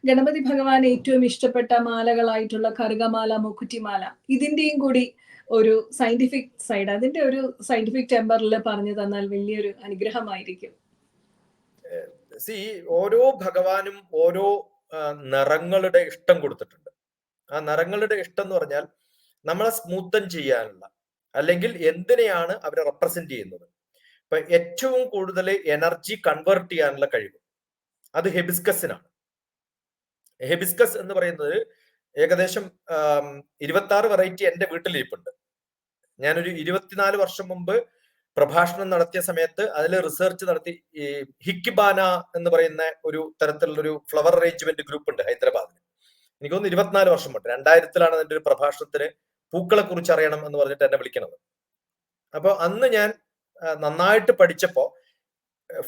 ഗണപതി ഭഗവാൻ ഏറ്റവും ഇഷ്ടപ്പെട്ട മാലകളായിട്ടുള്ള കറുകമാല, മുക്കുറ്റിമാല, ഇതിന്റെയും കൂടി ഒരു സയന്റിഫിക് സൈഡ്, അതിന്റെ ഒരു സയന്റിഫിക് ടെമ്പറിൽ പറഞ്ഞു തന്നാൽ വലിയൊരു അനുഗ്രഹമായിരിക്കും. ഓരോ ഭഗവാനും ഓരോ നിറങ്ങളുടെ ഇഷ്ടം കൊടുത്തിട്ടുണ്ട്. ആ നിറങ്ങളുടെ ഇഷ്ടം എന്ന് പറഞ്ഞാൽ നമ്മളെ സ്മൂത്തൻ ചെയ്യാനുള്ള, അല്ലെങ്കിൽ എന്തിനെയാണ് അവരെ റെപ്രസെന്റ് ചെയ്യുന്നത്. ഇപ്പൊ ഏറ്റവും കൂടുതൽ എനർജി കൺവേർട്ട് ചെയ്യാനുള്ള കഴിവ് അത് ഹെബിസ്കസിനാണ്. ഹെബിസ്കസ് എന്ന് പറയുന്നത് ഏകദേശം 26 വെറൈറ്റി എന്റെ വീട്ടിലിരിപ്പുണ്ട്. ഞാനൊരു 24 വർഷം മുമ്പ് പ്രഭാഷണം നടത്തിയ സമയത്ത് അതിൽ റിസർച്ച് നടത്തി. ഈ ഹിക്കിബാന എന്ന് പറയുന്ന ഒരു തരത്തിലുള്ള ഒരു ഫ്ലവർ അറേഞ്ച്മെന്റ് ഗ്രൂപ്പ് ഉണ്ട് ഹൈദരാബാദിൽ. എനിക്ക് തോന്നുന്നു 24 വർഷം മുമ്പ് 2000-ലാണ് അതിന്റെ ഒരു പ്രഭാഷണത്തിന് പൂക്കളെ കുറിച്ച് അറിയണം എന്ന് പറഞ്ഞിട്ട് എന്നെ വിളിക്കണത്. അപ്പൊ അന്ന് ഞാൻ നന്നായിട്ട് പഠിച്ചപ്പോ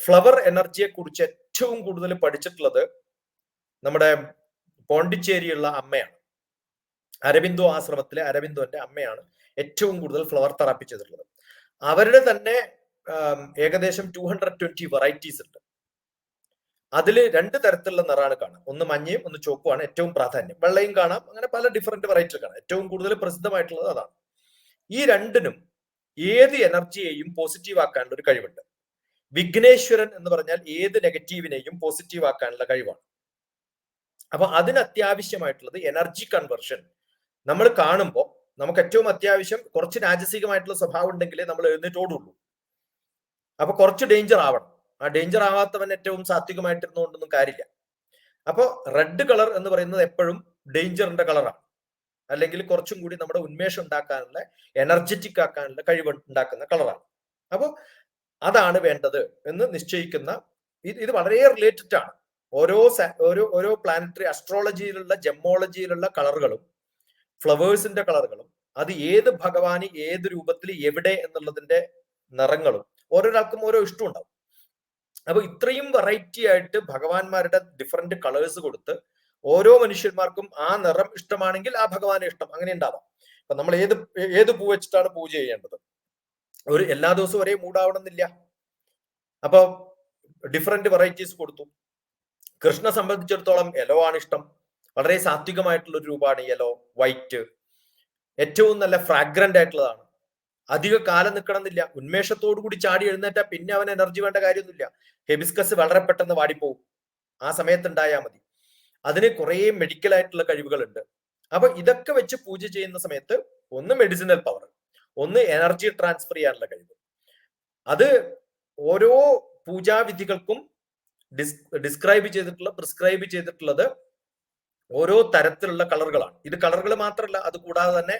ഫ്ലവർ എനർജിയെ കുറിച്ച് ഏറ്റവും കൂടുതൽ പഠിച്ചിട്ടുള്ളത് നമ്മുടെ പോണ്ടിച്ചേരിയുള്ള അമ്മയാണ്. അരബിന്ദോ ആശ്രമത്തിലെ അരബിന്ദോന്റെ അമ്മയാണ് ഏറ്റവും കൂടുതൽ ഫ്ലവർ തെറാപ്പി ചെയ്തിട്ടുള്ളത്. അവരുടെ തന്നെ ഏകദേശം 220 വെറൈറ്റീസ് ഉണ്ട്. അതിൽ 2 തരത്തിലുള്ള നിറാണ് കാണാം. ഒന്ന് മഞ്ഞയും ഒന്ന് ചുവപ്പുമാണ് ഏറ്റവും പ്രാധാന്യം. വെള്ളയും കാണാം. അങ്ങനെ പല ഡിഫറെന്റ് വെറൈറ്റി കാണാം. ഏറ്റവും കൂടുതൽ പ്രസിദ്ധമായിട്ടുള്ളത് അതാണ്. ഈ രണ്ടിനും ഏത് എനർജിയെയും പോസിറ്റീവ് ആക്കാനുള്ള ഒരു കഴിവുണ്ട്. വിഘ്നേശ്വരൻ എന്ന് പറഞ്ഞാൽ ഏത് നെഗറ്റീവിനെയും പോസിറ്റീവ് ആക്കാനുള്ള കഴിവാണ്. അപ്പൊ അതിന് അത്യാവശ്യമായിട്ടുള്ളത് എനർജി കൺവേർഷൻ. നമ്മൾ കാണുമ്പോൾ നമുക്ക് ഏറ്റവും അത്യാവശ്യം കുറച്ച് രാജസികമായിട്ടുള്ള സ്വഭാവം ഉണ്ടെങ്കിലേ നമ്മൾ എഴുന്നേറ്റോടുള്ളൂ. അപ്പൊ കുറച്ച് ഡേഞ്ചർ ആവണം. ആ ഡേഞ്ചർ ആവാത്തവൻ ഏറ്റവും സാത്വികമായിട്ടിരുന്നുകൊണ്ടൊന്നും കാര്യമില്ല. അപ്പൊ റെഡ് കളർ എന്ന് പറയുന്നത് എപ്പോഴും ഡേഞ്ചറിന്റെ കളറാണ്. അല്ലെങ്കിൽ കുറച്ചും കൂടി നമ്മുടെ ഉന്മേഷം ഉണ്ടാക്കാനുള്ള, എനർജറ്റിക് ആക്കാനുള്ള കഴിവ് ഉണ്ടാക്കുന്ന കളറാണ്. അപ്പൊ അതാണ് വേണ്ടത് എന്ന് നിശ്ചയിക്കുന്ന ഇത് വളരെ റിലേറ്റഡ് ആണ്. ഓരോ പ്ലാനറ്ററി അസ്ട്രോളജിയിലുള്ള ജെമ്മോളജിയിലുള്ള കളറുകളും ഫ്ലവേഴ്സിന്റെ കളറുകളും അത് ഏത് ഭഗവാന് ഏത് രൂപത്തിൽ എവിടെ എന്നുള്ളതിന്റെ നിറങ്ങളും ഓരോരാൾക്കും ഓരോ ഇഷ്ടം ഉണ്ടാവും. അപ്പൊ ഇത്രയും വെറൈറ്റി ആയിട്ട് ഭഗവാന്മാരുടെ ഡിഫറെന്റ് കളേഴ്സ് കൊടുത്ത് ഓരോ മനുഷ്യന്മാർക്കും ആ നിറം ഇഷ്ടമാണെങ്കിൽ ആ ഭഗവാനെ ഇഷ്ടം അങ്ങനെ ഉണ്ടാവാം. അപ്പൊ നമ്മൾ ഏത് പൂ വെച്ചിട്ടാണ് പൂജ ചെയ്യേണ്ടത്? എല്ലാ ദിവസവും ഒരേ മൂടാവണമെന്നില്ല. അപ്പൊ ഡിഫറെന്റ് വെറൈറ്റീസ് കൊടുത്തു. കൃഷ്ണ സംബന്ധിച്ചിടത്തോളം യെല്ലോ ആണ് ഇഷ്ടം. വളരെ സാത്വികമായിട്ടുള്ള ഒരു രൂപമാണ് യെല്ലോ, വൈറ്റ്. ഏറ്റവും നല്ല ഫ്രാഗ്രന്റ് ആയിട്ടുള്ളതാണ്. അധിക കാലം നിൽക്കണമെന്നില്ല. ഉന്മേഷത്തോടു കൂടി ചാടി എഴുന്നേറ്റാൽ പിന്നെ അവൻ എനർജി വേണ്ട കാര്യമൊന്നുമില്ല. ഹെബിസ്കസ് വളരെ പെട്ടെന്ന് വാടിപ്പോവും. ആ സമയത്ത് ഉണ്ടായാൽ മതി. അതിന് കുറെ മെഡിക്കൽ ആയിട്ടുള്ള കഴിവുകളുണ്ട്. അപ്പൊ ഇതൊക്കെ വെച്ച് പൂജ ചെയ്യുന്ന സമയത്ത് ഒന്ന് മെഡിസിനൽ പവർ, ഒന്ന് എനർജി ട്രാൻസ്ഫർ ചെയ്യാനുള്ള കഴിവ്. അത് ഓരോ പൂജാവിധികൾക്കും പ്രിസ്ക്രൈബ് ചെയ്തിട്ടുള്ളത് ഓരോ തരത്തിലുള്ള കളറുകളാണ്. ഇത് കളറുകൾ മാത്രമല്ല, അത് കൂടാതെ തന്നെ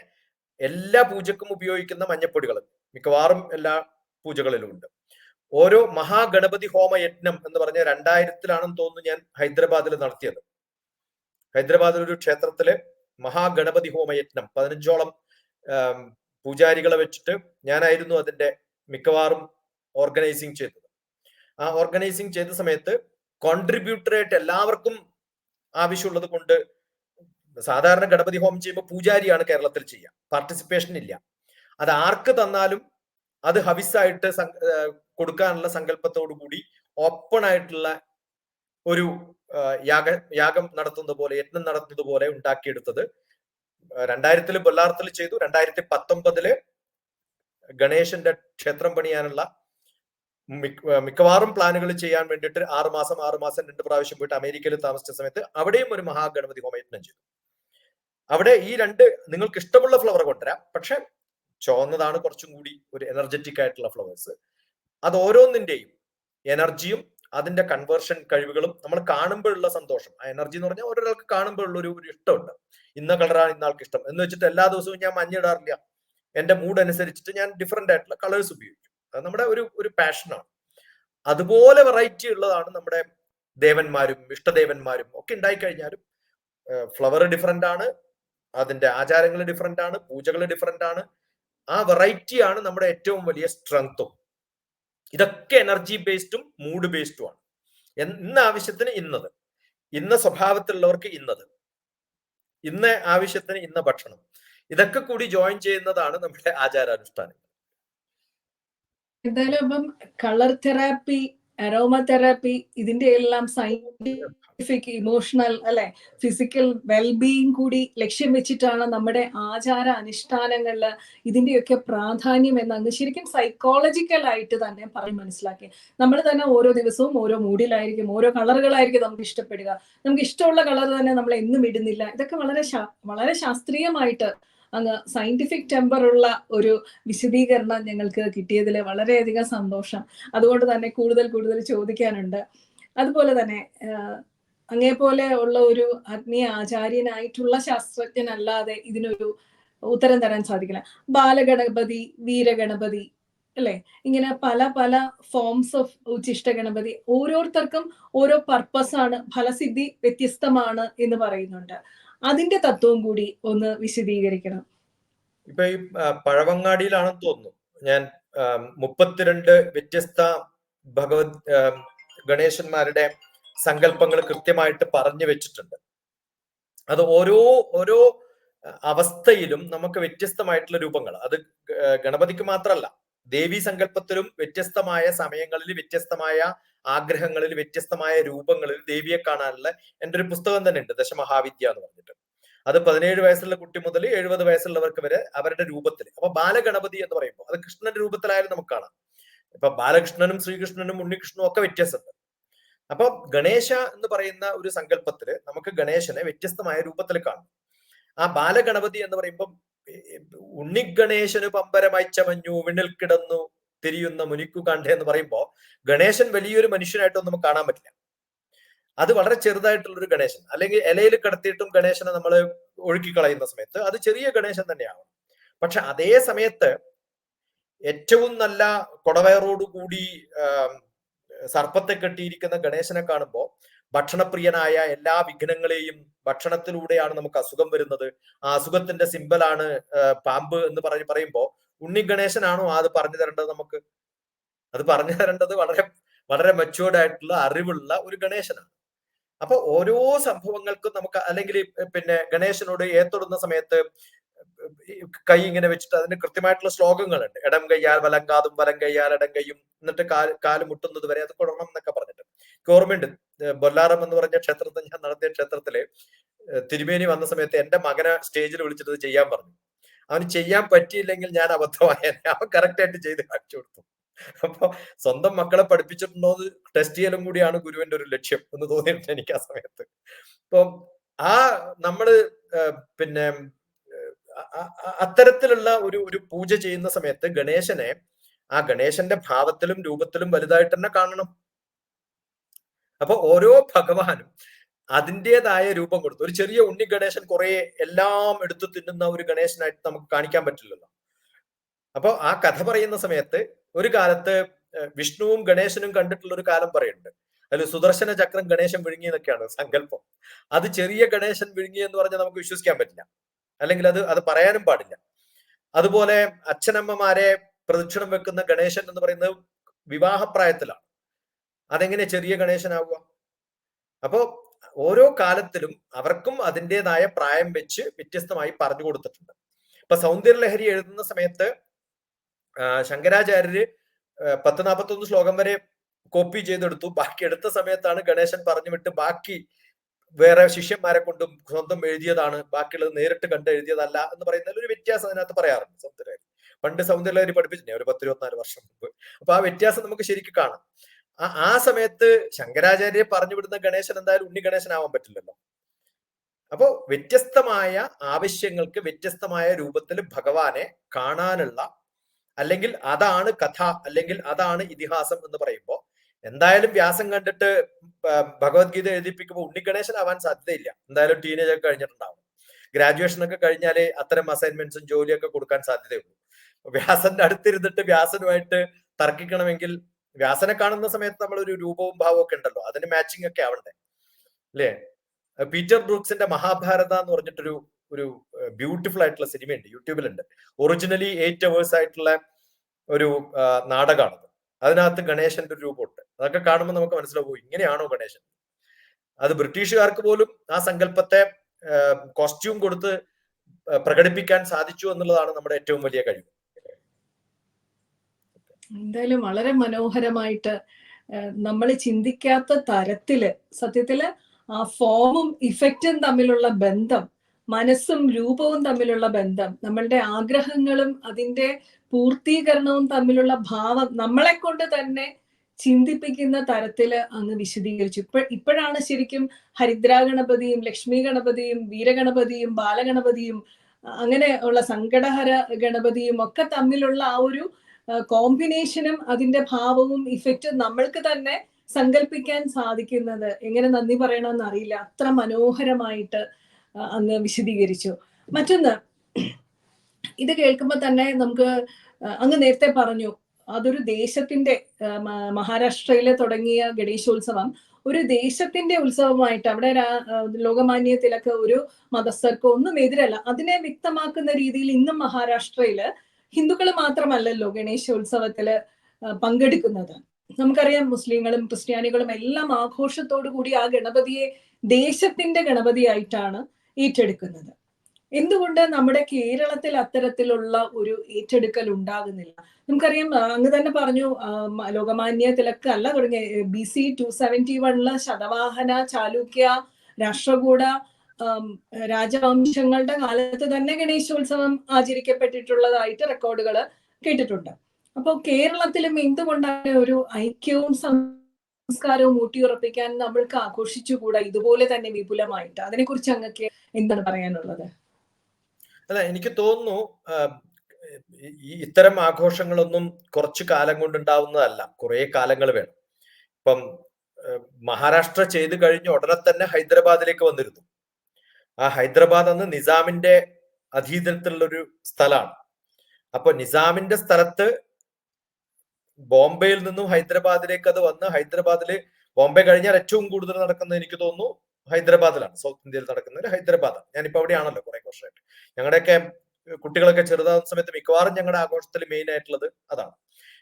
എല്ലാ പൂജക്കും ഉപയോഗിക്കുന്ന മഞ്ഞപ്പൊടികൾ മിക്കവാറും എല്ലാ പൂജകളിലും ഉണ്ട്. ഓരോ മഹാഗണപതി ഹോമ യജ്ഞം എന്ന് പറഞ്ഞ 2000-ലാണെന്ന് തോന്നുന്നു ഞാൻ ഹൈദരാബാദിൽ നടത്തിയത്. ഹൈദരാബാദിൽ ഒരു ക്ഷേത്രത്തില് മഹാഗണപതി ഹോമ യജ്ഞം 15ഓളം പൂജാരികളെ വെച്ചിട്ട് ഞാനായിരുന്നു അതിന്റെ മിക്കവാറും ഓർഗനൈസിങ് ചെയ്തത്. ആ ഓർഗനൈസിങ് ചെയ്ത സമയത്ത് കോൺട്രിബ്യൂട്ടറായിട്ട് എല്ലാവർക്കും ആവശ്യമുള്ളത് കൊണ്ട് സാധാരണ ഗണപതി ഹോമം ചെയ്യുമ്പോൾ പൂജാരിയാണ് കേരളത്തിൽ ചെയ്യുക, പാർട്ടിസിപ്പേഷൻ ഇല്ല. അത് ആർക്ക് തന്നാലും അത് ഹവിസായിട്ട് കൊടുക്കാനുള്ള സങ്കല്പത്തോടു കൂടി ഓപ്പൺ ആയിട്ടുള്ള ഒരു യാഗം നടത്തുന്നത് പോലെ, യജ്ഞം നടത്തുന്നത് പോലെ ഉണ്ടാക്കിയെടുത്തത് 2000-ൽ ബൊല്ലാർത്തിൽ ചെയ്തു. 2019-ല് ഗണേശന്റെ ക്ഷേത്രം പണിയാനുള്ള മിക്കവാറും പ്ലാനുകൾ ചെയ്യാൻ വേണ്ടിയിട്ട് 6 മാസം 2 പ്രാവശ്യം പോയിട്ട് അമേരിക്കയിൽ താമസിച്ച സമയത്ത് അവിടെയും ഒരു മഹാഗണപതി ഹോമയജ്ഞം ചെയ്തു. അവിടെ ഈ നിങ്ങൾക്ക് ഇഷ്ടമുള്ള ഫ്ലവർ കൊണ്ടുവരാം, പക്ഷെ ചുവന്നതാണ് കുറച്ചും കൂടി ഒരു എനർജറ്റിക് ആയിട്ടുള്ള ഫ്ലവേഴ്സ്. അത് ഓരോന്നിന്റെയും എനർജിയും അതിന്റെ കൺവേർഷൻ കഴിവുകളും നമ്മൾ കാണുമ്പോഴുള്ള സന്തോഷം. ആ എനർജി എന്ന് പറഞ്ഞാൽ ഓരോരാൾക്ക് കാണുമ്പോഴുള്ള ഒരു ഇഷ്ടമുണ്ട്. ഇന്ന കളറാണ് ഇന്ന ആൾക്ക് ഇഷ്ടം എന്ന് വെച്ചിട്ട് എല്ലാ ദിവസവും ഞാൻ മഞ്ഞ ഇടാറില്ല. എന്റെ മൂഡ് അനുസരിച്ചിട്ട് ഞാൻ ഡിഫറെന്റ് ആയിട്ടുള്ള കളേഴ്സ് ഉപയോഗിക്കും. അത് നമ്മുടെ ഒരു പാഷനാണ്. അതുപോലെ വെറൈറ്റി ഉള്ളതാണ് നമ്മുടെ ദേവന്മാരും ഇഷ്ടദേവന്മാരും ഒക്കെ ഉണ്ടായിക്കഴിഞ്ഞാലും ഫ്ലവർ ഡിഫറെന്റ് ആണ്, അതിന്റെ ആചാരങ്ങൾ ഡിഫറെന്റ് ആണ്, പൂജകൾ ഡിഫറെന്റ് ആണ്. ആ വെറൈറ്റിയാണ് നമ്മുടെ ഏറ്റവും വലിയ സ്ട്രെങ്ത്തും. ഇതൊക്കെ എനർജി ബേസ്ഡും മൂഡ് ബേസ്ഡും ആണ്. ഇന്ന ആവശ്യത്തിന് ഇന്നത്, ഇന്ന സ്വഭാവത്തിലുള്ളവർക്ക് ഇന്നത്, ഇന്ന ആവശ്യത്തിന് ഇന്ന ഭക്ഷണം, ഇതൊക്കെ കൂടി ജോയിൻ ചെയ്യുന്നതാണ് നമ്മുടെ ആചാരാനുഷ്ഠാനങ്ങൾ. എന്തായാലും അപ്പം കളർ തെറാപ്പി, അരോമ തെറാപ്പി, ഇതിന്റെ എല്ലാം സയന്റിഫിക് ഇമോഷണൽ അല്ലെ, ഫിസിക്കൽ വെൽബീയിങ് കൂടി ലക്ഷ്യം വെച്ചിട്ടാണ് നമ്മുടെ ആചാര അനുഷ്ഠാനങ്ങളില് ഇതിന്റെയൊക്കെ പ്രാധാന്യം എന്ന് അങ്ങ് ശരിക്കും സൈക്കോളജിക്കൽ ആയിട്ട് തന്നെ പറഞ്ഞ് മനസ്സിലാക്കി. നമ്മൾ തന്നെ ഓരോ ദിവസവും ഓരോ മൂഡിലായിരിക്കും, ഓരോ കളറുകളായിരിക്കും നമുക്ക് ഇഷ്ടപ്പെടുക. നമുക്ക് ഇഷ്ടമുള്ള കളർ തന്നെ നമ്മൾ എന്നും ഇടുന്നില്ല. ഇതൊക്കെ വളരെ ശാസ്ത്രീയമായിട്ട് അങ്ങ് സയന്റിഫിക് ടെമ്പർ ഉള്ള ഒരു വിശദീകരണം ഞങ്ങൾക്ക് കിട്ടിയതിൽ വളരെയധികം സന്തോഷം. അതുകൊണ്ട് തന്നെ കൂടുതൽ ചോദിക്കാനുണ്ട്. അതുപോലെ തന്നെ അങ്ങേപോലെ ഉള്ള ഒരു ആത്മീയ ആചാര്യനായിട്ടുള്ള ശാസ്ത്രജ്ഞനല്ലാതെ ഇതിനൊരു ഉത്തരം തരാൻ സാധിക്കില്ല. ബാലഗണപതി, വീരഗണപതി അല്ലെ, ഇങ്ങനെ പല ഫോംസ് ഓഫ് ഉച്ചിഷ്ട ഗണപതി, ഓരോരുത്തർക്കും ഓരോ പർപ്പസ് ആണ്, ഫലസിദ്ധി വ്യത്യസ്തമാണ് എന്ന് പറയുന്നുണ്ട്. അതിന്റെ തത്വം കൂടി ഒന്ന് വിശദീകരിക്കണം. ഇപ്പൊ ഈ പഴവങ്ങാടിയിലാണെന്ന് തോന്നുന്നു ഞാൻ 32 വ്യത്യസ്ത ഭഗവത് ഗണേശന്മാരുടെ സങ്കല്പങ്ങൾ കൃത്യമായിട്ട് പറഞ്ഞു വെച്ചിട്ടുണ്ട്. അത് ഓരോ അവസ്ഥയിലും നമുക്ക് വ്യത്യസ്തമായിട്ടുള്ള രൂപങ്ങൾ, അത് ഗണപതിക്ക് മാത്രമല്ല, ദേവീ സങ്കല്പത്തിലും വ്യത്യസ്തമായ സമയങ്ങളിൽ, വ്യത്യസ്തമായ ആഗ്രഹങ്ങളിൽ, വ്യത്യസ്തമായ രൂപങ്ങളിൽ ദേവിയെ കാണാനുള്ള എൻ്റെ ഒരു പുസ്തകം തന്നെ ഉണ്ട്, ദശമഹാവിദ്യ എന്ന് പറഞ്ഞിട്ട്. അത് 17 വയസ്സുള്ള കുട്ടി മുതൽ 70 വയസ്സുള്ളവർക്ക് വരെ അവരുടെ രൂപത്തിൽ. അപ്പൊ ബാലഗണപതി എന്ന് പറയുമ്പോൾ അത് കൃഷ്ണന്റെ രൂപത്തിലായാലും നമുക്ക് കാണാം. ഇപ്പൊ ബാലകൃഷ്ണനും ശ്രീകൃഷ്ണനും ഉണ്ണികൃഷ്ണനും ഒക്കെ വ്യത്യാസമുണ്ട്. അപ്പൊ ഗണേശ എന്ന് പറയുന്ന ഒരു സങ്കല്പത്തില് നമുക്ക് ഗണേശനെ വ്യത്യസ്തമായ രൂപത്തിൽ കാണും. ആ ബാലഗണപതി എന്ന് പറയുമ്പോൾ ഉണ്ണിഗണേശന് പമ്പരമായി ചമഞ്ഞു വിണ്ണിൽ കിടന്നു തിരിയുന്ന മുനിക്കു കണ്ടേ എന്ന് പറയുമ്പോൾ ഗണേശൻ വലിയൊരു മനുഷ്യനായിട്ടൊന്നും നമുക്ക് കാണാൻ പറ്റില്ല. അത് വളരെ ചെറുതായിട്ടുള്ള ഒരു ഗണേശൻ, അല്ലെങ്കിൽ ഇലയിൽ കിടത്തിയിട്ടും ഗണേശനെ നമ്മൾ ഒഴുക്കിക്കളയുന്ന സമയത്ത് അത് ചെറിയ ഗണേശൻ തന്നെയാണ്. പക്ഷെ അതേ സമയത്ത് ഏറ്റവും നല്ല കൊടവയറോടുകൂടി സർപ്പത്തെ കെട്ടിയിരിക്കുന്ന ഗണേശനെ കാണുമ്പോൾ ഭക്ഷണപ്രിയനായ എല്ലാ വിഘ്നങ്ങളെയും ഭക്ഷണത്തിലൂടെയാണ് നമുക്ക് അസുഖം വരുന്നത്. ആ അസുഖത്തിന്റെ സിമ്പലാണ് പാമ്പ് എന്ന് പറയുമ്പോൾ ഉണ്ണി ഗണേശനാണോ അത് പറഞ്ഞു തരേണ്ടത്? നമുക്ക് അത് പറഞ്ഞു തരേണ്ടത് വളരെ മെച്ചുവേർഡ് ആയിട്ടുള്ള അറിവുള്ള ഒരു ഗണേശനാണ്. അപ്പൊ ഓരോ സംഭവങ്ങൾക്കും നമുക്ക്, അല്ലെങ്കിൽ പിന്നെ ഗണേശനോട് ഏത്തൊടുന്ന സമയത്ത് കൈ ഇങ്ങനെ വെച്ചിട്ട് അതിന് കൃത്യമായിട്ടുള്ള ശ്ലോകങ്ങളുണ്ട്. ഇടം കയ്യാൽ വലങ്കാതും വലം കയ്യാൽ ഇടം കയ്യും, എന്നിട്ട് കാല് മുട്ടുന്നത് വരെ അത് കൊടണം എന്നൊക്കെ പറഞ്ഞിട്ട്. ഓർമ്മയുണ്ട്, ബൊല്ലാറം എന്ന് പറഞ്ഞ ക്ഷേത്രത്തിൽ ഞാൻ നടത്തിയ ക്ഷേത്രത്തില് തിരുമേനി വന്ന സമയത്ത് എന്റെ മകനെ സ്റ്റേജിൽ വിളിച്ചിട്ട് ചെയ്യാൻ പറഞ്ഞു. അവന് ചെയ്യാൻ പറ്റിയില്ലെങ്കിൽ ഞാൻ അബദ്ധമായ, അവൻ കറക്റ്റ് ആയിട്ട് ചെയ്ത് കാണിച്ചു കൊടുത്തു. അപ്പൊ സ്വന്തം മക്കളെ പഠിപ്പിച്ചിട്ടുണ്ടോ എന്ന് ടെസ്റ്റ് ചെയ്യലും കൂടിയാണ് ഗുരുവിന്റെ ഒരു ലക്ഷ്യം എന്ന് തോന്നിയിട്ടുണ്ട് എനിക്ക് ആ സമയത്ത്. അപ്പം നമ്മള് പിന്നെ അത്തരത്തിലുള്ള ഒരു പൂജ ചെയ്യുന്ന സമയത്ത് ഗണേശനെ ആ ഗണേശന്റെ ഭാവത്തിലും രൂപത്തിലും വലുതായിട്ട് തന്നെ കാണണം. അപ്പൊ ഓരോ ഭഗവാനും അതിൻ്റെതായ രൂപം കൊടുത്തു. ഒരു ചെറിയ ഉണ്ണി ഗണേശൻ കുറെ എല്ലാം എടുത്തു തിന്നുന്ന ഒരു ഗണേശനായിട്ട് നമുക്ക് കാണിക്കാൻ പറ്റില്ലല്ലോ. അപ്പൊ ആ കഥ പറയുന്ന സമയത്ത് ഒരു കാലത്ത് വിഷ്ണുവും ഗണേശനും കണ്ടിട്ടുള്ള ഒരു കാലം പറയുന്നുണ്ട്. അതിൽ സുദർശന ചക്രം ഗണേശൻ വിഴുങ്ങിയെന്നൊക്കെയാണ് സങ്കല്പം. അത് ചെറിയ ഗണേശൻ വിഴുങ്ങി എന്ന് പറഞ്ഞാൽ നമുക്ക് വിശ്വസിക്കാൻ പറ്റില്ല, അല്ലെങ്കിൽ അത് പറയാനും പാടില്ല. അതുപോലെ അച്ഛനമ്മമാരെ പ്രദക്ഷിണം വെക്കുന്ന ഗണേശൻ എന്ന് പറയുന്നത് വിവാഹപ്രായത്തിലാണ്. അതെങ്ങനെ ചെറിയ ഗണേശനാവുക? അപ്പോ ഓരോ കാലത്തിലും അവർക്കും അതിൻ്റെതായ പ്രായം വെച്ച് വ്യത്യസ്തമായി പറഞ്ഞു കൊടുത്തിട്ടുണ്ട്. ഇപ്പൊ സൗന്ദര്യലഹരി എഴുതുന്ന സമയത്ത് ശങ്കരാചാര്യര് 1041 ശ്ലോകം വരെ കോപ്പി ചെയ്തെടുത്തു. ബാക്കി എടുത്ത സമയത്താണ് ഗണേശൻ പറഞ്ഞു വിട്ട് ബാക്കി വേറെ ശിഷ്യന്മാരെ കൊണ്ടും സ്വന്തം എഴുതിയതാണ്, ബാക്കിയുള്ളത് നേരിട്ട് കണ്ട് എഴുതിയതല്ല എന്ന് പറയുന്നതിൽ ഒരു വ്യത്യാസം അതിനകത്ത് പറയാറുണ്ട്. സൗന്ദര്യലഹരി പണ്ട് സൗന്ദര്യലഹരി പഠിപ്പിച്ചിട്ടുണ്ട് ഒരു 10-24 വർഷം മുമ്പ്. അപ്പൊ ആ വ്യത്യാസം നമുക്ക് ശരിക്കും കാണാം. ആ സമയത്ത് ശങ്കരാചാര്യെ പറഞ്ഞു വിടുന്ന ഗണേശൻ എന്തായാലും ഉണ്ണി ഗണേശനാവാൻ പറ്റില്ലല്ലോ. അപ്പോ വ്യത്യസ്തമായ ആവശ്യങ്ങൾക്ക് വ്യത്യസ്തമായ രൂപത്തിൽ ഭഗവാനെ കാണാനുള്ള, അല്ലെങ്കിൽ അതാണ് കഥ, അല്ലെങ്കിൽ അതാണ് ഇതിഹാസം എന്ന് പറയുമ്പോൾ എന്തായാലും വ്യാസം കണ്ടിട്ട് ഭഗവത്ഗീത എഴുതിപ്പിക്കുമ്പോൾ ഉണ്ണിഗണേശനാവാൻ സാധ്യതയില്ല. എന്തായാലും ടീനേജ് ഒക്കെ കഴിഞ്ഞിട്ടുണ്ടാവും. ഗ്രാജുവേഷൻ ഒക്കെ കഴിഞ്ഞാലേ അത്തരം അസൈൻമെന്റ്സും ജോലിയൊക്കെ കൊടുക്കാൻ സാധ്യതയുള്ളൂ. വ്യാസന്റെ അടുത്തിരുന്നിട്ട് വ്യാസനുമായിട്ട് തർക്കിക്കണമെങ്കിൽ വ്യാസനെ കാണുന്ന സമയത്ത് നമ്മൾ ഒരു രൂപവും ഭാവവും ഒക്കെ ഉണ്ടല്ലോ, അതിന് മാച്ചിങ് ഒക്കെ ആവണ്ടേ അല്ലേ? പീറ്റർ ബ്രൂക്സിന്റെ മഹാഭാരത എന്ന് പറഞ്ഞിട്ടൊരു ബ്യൂട്ടിഫുൾ ആയിട്ടുള്ള സിനിമയുണ്ട്, യൂട്യൂബിലുണ്ട്. ഒറിജിനലി 8 hours ആയിട്ടുള്ള ഒരു നാടകമാണത്. അതിനകത്ത് ഗണേശന്റെ ഒരു രൂപമുണ്ട്. അതൊക്കെ കാണുമ്പോൾ നമുക്ക് മനസ്സിലാവും ഇങ്ങനെയാണോ ഗണേശൻ. അത് ബ്രിട്ടീഷുകാർക്ക് പോലും ആ സങ്കല്പത്തെ കോസ്റ്റ്യൂം കൊടുത്ത് പ്രകടിപ്പിക്കാൻ സാധിച്ചു എന്നുള്ളതാണ് നമ്മുടെ ഏറ്റവും വലിയ കഴിവ്. എന്തായാലും വളരെ മനോഹരമായിട്ട് നമ്മൾ ചിന്തിക്കാത്ത തരത്തില് സത്യത്തില് ആ ഫോമും ഇഫക്റ്റും തമ്മിലുള്ള ബന്ധം, മനസ്സും രൂപവും തമ്മിലുള്ള ബന്ധം, നമ്മളുടെ ആഗ്രഹങ്ങളും അതിന്റെ പൂർത്തീകരണവും തമ്മിലുള്ള ഭാവം നമ്മളെ കൊണ്ട് തന്നെ ചിന്തിപ്പിക്കുന്ന തരത്തില് അങ്ങ് വിശദീകരിച്ചു. ഇപ്പോഴാണ് ശരിക്കും ഹരിദ്രാ ഗണപതിയും ലക്ഷ്മി ഗണപതിയും വീരഗണപതിയും ബാലഗണപതിയും അങ്ങനെ ഉള്ള സങ്കടഹര ഗണപതിയും ഒക്കെ തമ്മിലുള്ള ആ ഒരു കോമ്പിനേഷനും അതിന്റെ ഭാവവും ഇഫക്റ്റും നമ്മൾക്ക് തന്നെ സങ്കല്പിക്കാൻ സാധിക്കുന്നത്. എങ്ങനെ നന്ദി പറയണമെന്ന് അറിയില്ല, അത്ര മനോഹരമായിട്ട് അങ്ങ് വിശദീകരിച്ചു. മറ്റൊന്ന്, ഇത് കേൾക്കുമ്പോൾ തന്നെ നമുക്ക് അങ്ങ് നേരത്തെ പറഞ്ഞു അതൊരു ദേശത്തിന്റെ മഹാരാഷ്ട്രയില് തുടങ്ങിയ ഗണേശോത്സവം ഒരു ദേശത്തിന്റെ ഉത്സവമായിട്ട്, അവിടെ ലോകമാന്യ തിലക് ഒരു മതസ്ഥർക്കോ ഒന്നും എതിരല്ല, അതിനെ വ്യക്തമാക്കുന്ന രീതിയിൽ ഇന്നും മഹാരാഷ്ട്രയില് ഹിന്ദുക്കൾ മാത്രമല്ലല്ലോ ഗണേശോത്സവത്തില് പങ്കെടുക്കുന്നത്. നമുക്കറിയാം മുസ്ലിങ്ങളും ക്രിസ്ത്യാനികളും എല്ലാം ആഘോഷത്തോടു കൂടി ആ ഗണപതിയെ ദേശത്തിന്റെ ഗണപതിയായിട്ടാണ് ഏറ്റെടുക്കുന്നത്. എന്തുകൊണ്ട് നമ്മുടെ കേരളത്തിൽ അത്തരത്തിലുള്ള ഒരു ഏറ്റെടുക്കൽ ഉണ്ടാകുന്നില്ല? നമുക്കറിയാം, അങ്ങ് തന്നെ പറഞ്ഞു ലോകമാന്യ തിലക് അല്ല തുടങ്ങിയ BC 271 ശതവാഹന, ചാലൂക്യ, രാഷ്ട്രകൂട രാജവംശങ്ങളുടെ കാലത്ത് തന്നെ ഗണേശോത്സവം ആചരിക്കപ്പെട്ടിട്ടുള്ളതായിട്ട് റെക്കോർഡുകൾ കേട്ടിട്ടുണ്ട്. അപ്പോൾ കേരളത്തിലും എന്തുകൊണ്ടാണ് ഒരു ഐക്യവും സംസ്കാരവും ഊട്ടിയുറപ്പിക്കാൻ നമ്മൾക്ക് ആഘോഷിച്ചുകൂടാ ഇതുപോലെ തന്നെ വിപുലമായിട്ട്? അതിനെക്കുറിച്ച് അങ്ങക്ക് എന്താണ് പറയാനുള്ളത്? അല്ല, എനിക്ക് തോന്നുന്നു ഇത്തരം ആഘോഷങ്ങളൊന്നും കുറച്ചു കാലം കൊണ്ടുണ്ടാവുന്നതല്ല, കുറെ കാലങ്ങൾ വേണം. ഇപ്പം മഹാരാഷ്ട്ര ചെയ്തു കഴിഞ്ഞ ഉടനെ തന്നെ ഹൈദരാബാദിലേക്ക് വന്നിരുന്നു. ആ ഹൈദരാബാദ് അന്ന് നിസാമിന്റെ അധീനത്തിലുള്ള ഒരു സ്ഥലമാണ്. അപ്പൊ നിസാമിന്റെ സ്ഥലത്ത് ബോംബെയിൽ നിന്നും ഹൈദരാബാദിലേക്ക് അത് വന്ന്, ഹൈദരാബാദില് ബോംബെ കഴിഞ്ഞാൽ ഏറ്റവും കൂടുതൽ നടക്കുന്നത് എനിക്ക് തോന്നുന്നു ഹൈദരാബാദിലാണ്, സൗത്ത് ഇന്ത്യയിൽ നടക്കുന്നത് ഹൈദരാബാദാണ്. ഞാനിപ്പോ അവിടെയാണല്ലോ കുറെ വർഷമായിട്ട്. ഞങ്ങളുടെയൊക്കെ കുട്ടികളൊക്കെ ചെറുതാകുന്ന സമയത്ത് മിക്കവാറും ഞങ്ങളുടെ ആഘോഷത്തിൽ മെയിൻ ആയിട്ടുള്ളത് അതാണ്.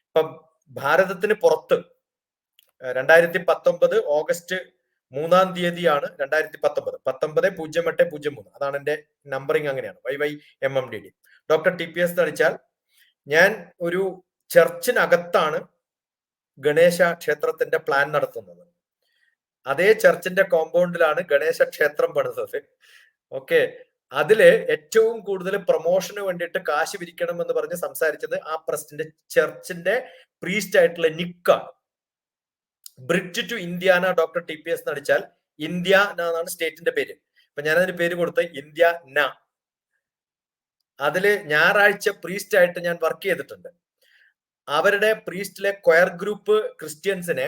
ഇപ്പം ഭാരതത്തിന് പുറത്ത് 2019 ഓഗസ്റ്റ് 3-ാം തീയതിയാണ് 19/08/03, അതാണ് എന്റെ നമ്പറിങ്, അങ്ങനെയാണ് YYMMDD. ഡോക്ടർ TPS നടിച്ചാൽ ഞാൻ ഒരു ചർച്ചിനകത്താണ് ഗണേശ ക്ഷേത്രത്തിന്റെ പ്ലാൻ നടത്തുന്നത്. അതേ ചർച്ചിന്റെ കോമ്പൗണ്ടിലാണ് ഗണേശ ക്ഷേത്രം പണിതത്. ഓക്കെ, അതില് ഏറ്റവും കൂടുതൽ പ്രൊമോഷന് വേണ്ടിയിട്ട് കാശ് പിരിക്കണം എന്ന് പറഞ്ഞ് സംസാരിച്ചത് ആ പ്രസിഡന്റ് ചർച്ചിന്റെ പ്രീസ്റ്റ് ആയിട്ടുള്ള നിക്കാണ്. Bridge to Indiana doctor TPS നടിച്ചാൽ ഇന്ത്യ എന്നാണ് സ്റ്റേറ്റിന്റെ പേര്. അപ്പൊ ഞാനതിന് പേര് കൊടുത്ത് ഇന്ത്യ ന. അതില് ഞായറാഴ്ച പ്രീസ്റ്റ് ആയിട്ട് ഞാൻ വർക്ക് ചെയ്തിട്ടുണ്ട്. അവരുടെ പ്രീസ്റ്റിലെ ക്വയർ ഗ്രൂപ്പ് ക്രിസ്ത്യൻസിനെ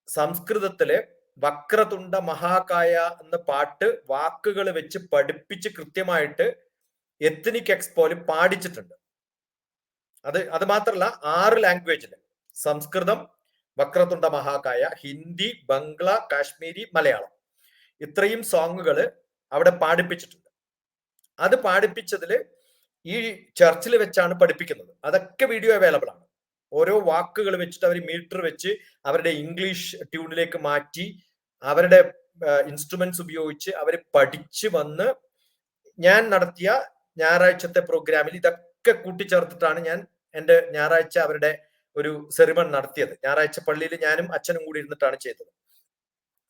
സംസ്കൃതത്തില് വക്രതുണ്ട മഹാകായ എന്ന പാട്ട് വാക്കുകൾ വെച്ച് പഠിപ്പിച്ച് കൃത്യമായിട്ട് എത്നിക് എക്സ്പോയിൽ പാടിച്ചിട്ടുണ്ട്. അത് മാത്രല്ല 6 ലാംഗ്വേജില്, സംസ്കൃതം, വക്രതുണ്ട മഹാകായ, ഹിന്ദി, ബംഗ്ല, കാശ്മീരി, മലയാളം, ഇത്രയും സോങ്ങുകൾ അവിടെ പാടിപ്പിച്ചിട്ടുണ്ട്. അത് പാടിപ്പിച്ചതില് ഈ ചർച്ചിൽ വെച്ചാണ് പഠിപ്പിക്കുന്നത്. അതൊക്കെ വീഡിയോ അവൈലബിൾ ആണ്. ഓരോ വാക്കുകൾ വെച്ചിട്ട് അവർ മീറ്റർ വെച്ച് അവരുടെ ഇംഗ്ലീഷ് ട്യൂണിലേക്ക് മാറ്റി അവരുടെ ഇൻസ്ട്രുമെന്റ്സ് ഉപയോഗിച്ച് അവർ പഠിച്ച് വന്ന് ഞാൻ നടത്തിയ ഞായറാഴ്ചത്തെ പ്രോഗ്രാമിൽ ഇതൊക്കെ കൂട്ടിച്ചേർത്തിട്ടാണ് ഞാൻ എൻ്റെ ഞായറാഴ്ച അവരുടെ ഒരു സെറിമണി നടത്തിയത്. ഞായറാഴ്ച പള്ളിയിൽ ഞാനും അച്ഛനും കൂടി ഇരുന്നിട്ടാണ് ചെയ്തത്.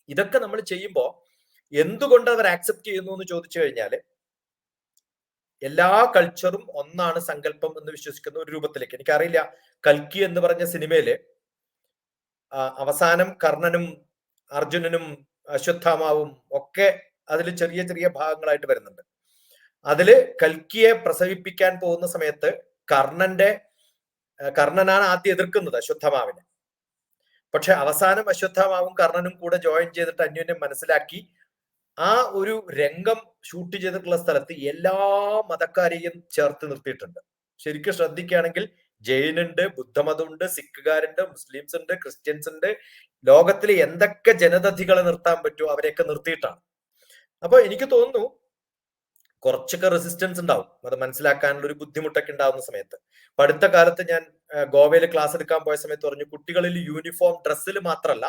ഇതൊക്കെ നമ്മൾ ചെയ്യുമ്പോൾ എന്തുകൊണ്ട് അവർ ആക്സെപ്റ്റ് ചെയ്യുന്നു എന്ന് ചോദിച്ചു കഴിഞ്ഞാല്, എല്ലാ കൾച്ചറും ഒന്നാണ് സങ്കല്പം എന്ന് വിശ്വസിക്കുന്ന ഒരു രൂപത്തിലേക്ക്. എനിക്കറിയില്ല, കൽക്കി എന്ന് പറഞ്ഞ സിനിമയില് അവസാനം കർണനും അർജുനനും അശ്വത്ഥാമാവും ഒക്കെ അതിൽ ചെറിയ ചെറിയ ഭാഗങ്ങളായിട്ട് വരുന്നുണ്ട്. അതില് കൽക്കിയെ പ്രസവിപ്പിക്കാൻ പോകുന്ന സമയത്ത് കർണനാണ് ആദ്യം എതിർക്കുന്നത് അശ്വത്ഥാമാവിനെ. പക്ഷെ അവസാനം അശ്വത്ഥാമാവും കർണനും കൂടെ ജോയിൻ ചെയ്തിട്ട് അന്യോന്യം മനസ്സിലാക്കി ആ ഒരു രംഗം ഷൂട്ട് ചെയ്തിട്ടുള്ള സ്ഥലത്ത് എല്ലാ മതക്കാരെയും ചേർത്ത് നിർത്തിയിട്ടുണ്ട്. ശരിക്കും ശ്രദ്ധിക്കുകയാണെങ്കിൽ ജൈനുണ്ട്, ബുദ്ധമതമുണ്ട്, സിഖുകാരുണ്ട്, മുസ്ലിംസ് ഉണ്ട്, ക്രിസ്ത്യൻസ് ഉണ്ട്. ലോകത്തിലെ എന്തൊക്കെ ജനതധികളെ നിർത്താൻ പറ്റുമോ അവരെയൊക്കെ നിർത്തിയിട്ടാണ്. അപ്പൊ എനിക്ക് തോന്നുന്നു കുറച്ചൊക്കെ റെസിസ്റ്റൻസ് ഉണ്ടാവും, അത് മനസ്സിലാക്കാനുള്ള ഒരു ബുദ്ധിമുട്ടൊക്കെ ഉണ്ടാവുന്ന സമയത്ത്. അടുത്ത കാലത്ത് ഞാൻ ഗോവയിൽ ക്ലാസ് എടുക്കാൻ പോയ സമയത്ത് പറഞ്ഞു, കുട്ടികളിൽ യൂണിഫോം ഡ്രസ്സിൽ മാത്രമല്ല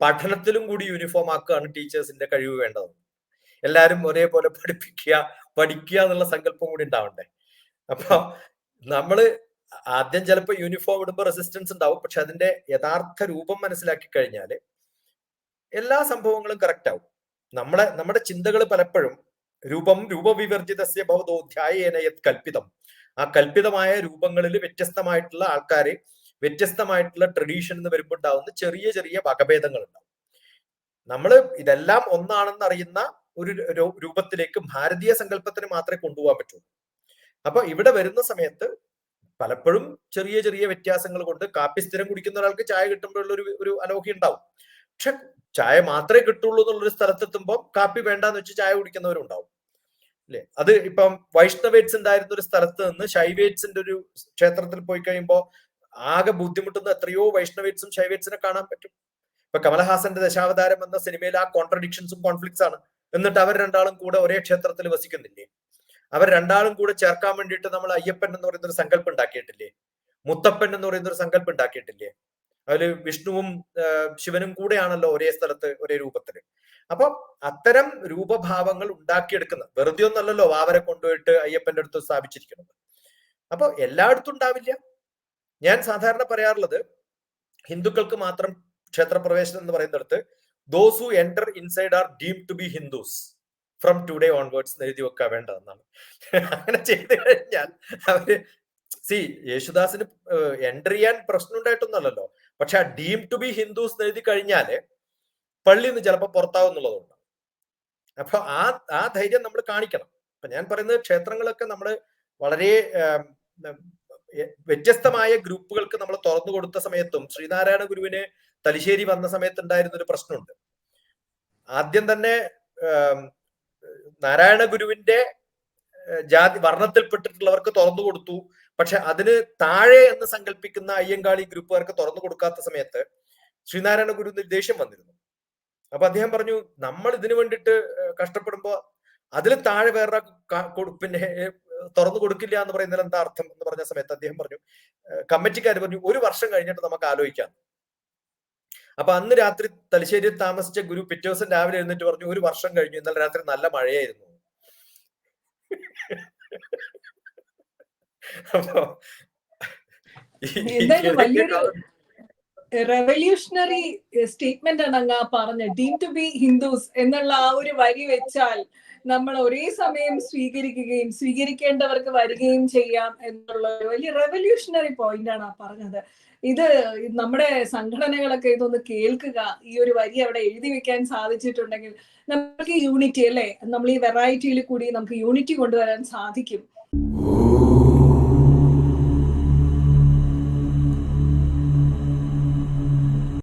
പഠനത്തിലും കൂടി യൂണിഫോം ആക്കുകയാണ് ടീച്ചേഴ്സിന്റെ കഴിവ് വേണ്ടത്. എല്ലാവരും ഒരേപോലെ പഠിക്കുക എന്നുള്ള സങ്കല്പം കൂടി ഉണ്ടാവണ്ടേ. അപ്പൊ നമ്മള് ആദ്യം ചിലപ്പോൾ യൂണിഫോം ഇടുമ്പോൾ റെസിസ്റ്റൻസ് ഉണ്ടാവും. പക്ഷെ അതിന്റെ യഥാർത്ഥ രൂപം മനസ്സിലാക്കി കഴിഞ്ഞാല് എല്ലാ സംഭവങ്ങളും കറക്റ്റ് ആവും. നമ്മുടെ ചിന്തകൾ പലപ്പോഴും രൂപവിവർജിതസ്യ ഭവതോ ധ്യായേന യത് കൽപ്പിതം, ആ കൽപ്പിതമായ രൂപങ്ങളിൽ വ്യത്യസ്തമായിട്ടുള്ള ആൾക്കാര്, വ്യത്യസ്തമായിട്ടുള്ള ട്രഡീഷൻ എന്ന് വരുമ്പോൾ ഉണ്ടാവുന്ന ചെറിയ ചെറിയ വകഭേദങ്ങൾ ഉണ്ടാവും. നമ്മൾ ഇതെല്ലാം ഒന്നാണെന്ന് അറിയുന്ന ഒരു രൂപത്തിലേക്ക് ഭാരതീയ സങ്കല്പത്തിന് മാത്രമേ കൊണ്ടുപോകാൻ പറ്റുള്ളൂ. അപ്പൊ ഇവിടെ വരുന്ന സമയത്ത് പലപ്പോഴും ചെറിയ ചെറിയ വ്യത്യാസങ്ങൾ കൊണ്ട് കാപ്പി സ്ഥിരം കുടിക്കുന്ന ഒരാൾക്ക് ചായ കിട്ടുമ്പോഴുള്ള ഒരു അലോഹ്യം ഉണ്ടാവും. പക്ഷെ ചായ മാത്രമേ കിട്ടുള്ളൂ എന്നുള്ളൊരു സ്ഥലത്തെത്തുമ്പോൾ കാപ്പി വേണ്ടാന്ന് വെച്ച് ചായ കുടിക്കുന്നവരുണ്ടാവും അല്ലെ. അത് ഇപ്പം വൈഷ്ണവേറ്റ്സ് ഉണ്ടായിരുന്ന ഒരു സ്ഥലത്ത് നിന്ന് ശൈവേറ്റ്സിന്റെ ഒരു ക്ഷേത്രത്തിൽ പോയി കഴിയുമ്പോൾ ആകെ ബുദ്ധിമുട്ടുന്ന എത്രയോ വൈഷ്ണവേറ്റ്സും ശൈവേറ്റ്സിനെ കാണാൻ പറ്റും. ഇപ്പൊ കമലഹാസന്റെ ദശാവതാരം എന്ന സിനിമയിൽ ആ കോൺട്രഡിക്ഷൻസും കോൺഫ്ലിക്ട്സ് ആണ്. എന്നിട്ട് അവർ രണ്ടാളും കൂടെ ഒരേ ക്ഷേത്രത്തിൽ വസിക്കുന്നില്ലേ? അവർ രണ്ടാളും കൂടെ ചേർക്കാൻ വേണ്ടിയിട്ട് നമ്മൾ അയ്യപ്പൻ എന്ന് പറയുന്ന ഒരു സങ്കല്പം ഉണ്ടാക്കിയിട്ടില്ലേ? മുത്തപ്പൻ എന്ന് പറയുന്ന ഒരു സങ്കല്പം ഉണ്ടാക്കിയിട്ടില്ലേ? അതില് വിഷ്ണുവും ശിവനും കൂടെയാണല്ലോ ഒരേ സ്ഥലത്ത് ഒരേ രൂപത്തില്. അപ്പൊ അത്തരം രൂപഭാവങ്ങൾ ഉണ്ടാക്കിയെടുക്കുന്ന, വെറുതെ ഒന്നല്ലല്ലോ വാവരെ കൊണ്ടുപോയിട്ട് അയ്യപ്പന്റെ അടുത്ത് സ്ഥാപിച്ചിരിക്കുന്നത്. അപ്പൊ എല്ലായിടത്തും ഉണ്ടാവില്ല. ഞാൻ സാധാരണ പറയാറുള്ളത്, ഹിന്ദുക്കൾക്ക് മാത്രം ക്ഷേത്രപ്രവേശനം എന്ന് പറയുന്നിടത്ത് those who enter inside are deemed to be Hindus from today onwards എഴുതി വെക്കാൻ വേണ്ടതെന്നാണ്. അങ്ങനെ ചെയ്തു കഴിഞ്ഞാൽ അവര് യേശുദാസിന് എൻറ്റർ ചെയ്യാൻ പ്രശ്നം ഉണ്ടായിട്ടൊന്നുമല്ലല്ലോ, പക്ഷെ ആ ഡീം ടു ബി ഹിന്ദുസ് എഴുതി കഴിഞ്ഞാല് പള്ളിയിൽ നിന്ന് ചിലപ്പോൾ പുറത്താവും എന്നുള്ളതുകൊണ്ട്. അപ്പൊ ആ ധൈര്യം നമ്മൾ കാണിക്കണം. അപ്പൊ ഞാൻ പറയുന്നത്, ക്ഷേത്രങ്ങളൊക്കെ നമ്മൾ വളരെ വ്യത്യസ്തമായ ഗ്രൂപ്പുകൾക്ക് നമ്മൾ തുറന്നു കൊടുത്ത സമയത്തും, ശ്രീനാരായണ ഗുരുവിന് തലശ്ശേരി വന്ന സമയത്ത് ഉണ്ടായിരുന്ന ഒരു പ്രശ്നമുണ്ട്. ആദ്യം തന്നെ നാരായണ ഗുരുവിന്റെ ജാതി വർണ്ണത്തിൽപ്പെട്ടിട്ടുള്ളവർക്ക് തുറന്നു കൊടുത്തു. പക്ഷെ അതിന് താഴെ എന്ന് സങ്കല്പിക്കുന്ന അയ്യങ്കാളി ഗ്രൂപ്പുകാർക്ക് തുറന്നു കൊടുക്കാത്ത സമയത്ത് ശ്രീനാരായണ ഗുരു ദേഷ്യം വന്നിരുന്നു. അപ്പൊ അദ്ദേഹം പറഞ്ഞു, നമ്മൾ ഇതിനു വേണ്ടിയിട്ട് കഷ്ടപ്പെടുമ്പോ അതിൽ താഴെ വേറെ പിന്നെ തുറന്നു കൊടുക്കില്ല എന്ന് പറയുന്നതിൽ എന്താ അർത്ഥം എന്ന് പറഞ്ഞ സമയത്ത് അദ്ദേഹം പറഞ്ഞു, കമ്മിറ്റിക്കാർ പറഞ്ഞു, 1 വർഷം കഴിഞ്ഞിട്ട് നമുക്ക് ആലോചിക്കാം. അപ്പൊ അന്ന് രാത്രി തലശ്ശേരിയിൽ താമസിച്ച ഗുരു പിറ്റേ ദിവസം രാവിലെ എഴുന്നേറ്റ് പറഞ്ഞു, 1 വർഷം കഴിഞ്ഞു, ഇന്നലെ രാത്രി നല്ല മഴയായിരുന്നു. അപ്പൊ വലിയൊരു റെവല്യൂഷണറി സ്റ്റേറ്റ്മെന്റ് ആണ് അങ്ങ് പറഞ്ഞ ഡീം ടു ബി ഹിന്ദുസ് എന്നുള്ള ആ ഒരു വരി വെച്ചാൽ നമ്മൾ ഒരേ സമയം സ്വീകരിക്കുകയും സ്വീകരിക്കേണ്ടവർക്ക് വരികയും ചെയ്യാം എന്നുള്ള വലിയ റെവല്യൂഷണറി പോയിന്റ് ആണ് ആ പറഞ്ഞത്. ഇത് നമ്മുടെ സംഘടനകളൊക്കെ ഇതൊന്ന് കേൾക്കുക. ഈ ഒരു വരി അവിടെ എഴുതി വെക്കാൻ സാധിച്ചിട്ടുണ്ടെങ്കിൽ നമുക്ക് യൂണിറ്റി, അല്ലെ, നമ്മൾ ഈ വെറൈറ്റിയിൽ കൂടി നമുക്ക് യൂണിറ്റി കൊണ്ടുവരാൻ സാധിക്കും.